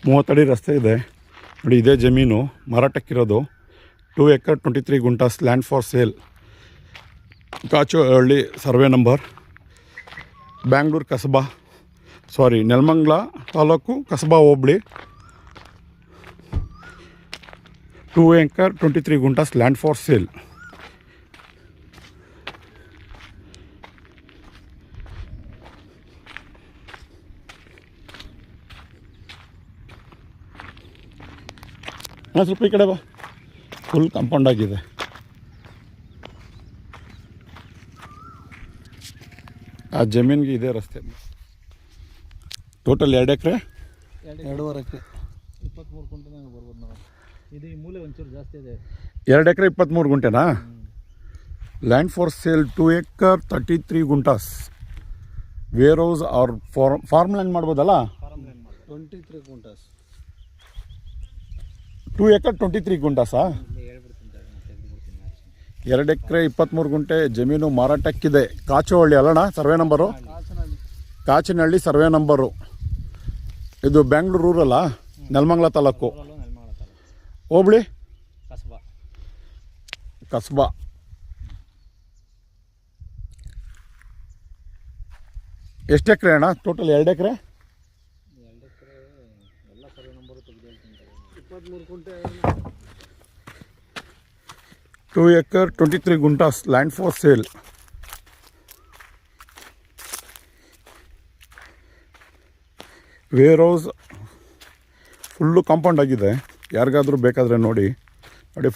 30 ಅಡಿ ರಸ್ತೆ ಇದೆ ನೋಡಿ. ಇದೇ ಜಮೀನು ಮಾರಾಟಕ್ಕಿರೋದು. 2 acre 23 guntas land for sale. Kachohalli survey number, Bangalore Kasaba, Nelamangala taluk, Kasaba hobli. 2 acre 23 guntas land for sale. ಸ್ವಲ್ಪ ಈ ಕಡೆ ಬಾ. ಫುಲ್ ಕಾಂಪೌಂಡ್ ಆಗಿದೆ. ಆ ಜಮೀನಿಗೆ ಇದೇ ರಸ್ತೆ. ಟೋಟಲ್ 2 ಎಕರೆ 2.5 ಎಕರೆ 23 ಗುಂಟೆ ಬರ್ಬೋದು ನಾವು. ಇದು ಈ ಮೂಲೆ ಒಂಚೂರು ಜಾಸ್ತಿ ಇದೆ. 2 ಎಕರೆ 23 ಗುಂಟೆನಾ? Land for sale 2 acre 33 guntas. Warehouse or farm land ಮಾಡ್ಬೋದಲ್ಲ? 23 ಗುಂಟಾಸ್. 2 ಎಕರ್ 23 ಗುಂಟಾಸಾ? 2 ಎಕರೆ 23 ಗುಂಟೆ ಜಮೀನು ಮಾರಾಟಕ್ಕಿದೆ. ಕಾಚೋಹಳ್ಳಿ ಅಲ್ಲಣ್ಣ survey number? Kachinahalli survey number. ಇದು ಬ್ಯಾಂಗ್ಳೂರು ರೂರಲ್ಲ, ನೆಲಮಂಗಲ ತಾಲೂಕು, ಹೋಬಳಿ ಕಸಬಾ. ಎಷ್ಟು ಎಕರೆ ಅಣ್ಣ ಟೋಟಲ್? 2 ಎಕರೆ 2 acre 23 guntas land for sale. Warehouse full compound ಆಗಿದೆ. ಯಾರಿಗಾದರೂ ಬೇಕಾದರೆ ನೋಡಿ.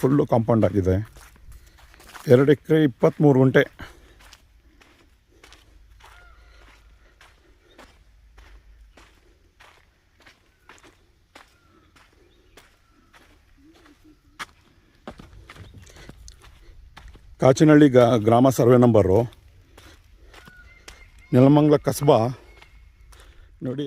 ಫುಲ್ಲು ಕಾಂಪೌಂಡ್ ಆಗಿದೆ. 2 ಎಕರೆ 23 ಗುಂಟೆ. ಕಾಚಿನಹಳ್ಳಿ ಗ್ರಾಮ ಸರ್ವೆ ನಂಬರು, ನೆಲಮಂಗಲ ಕಸಬಾ ನೋಡಿ.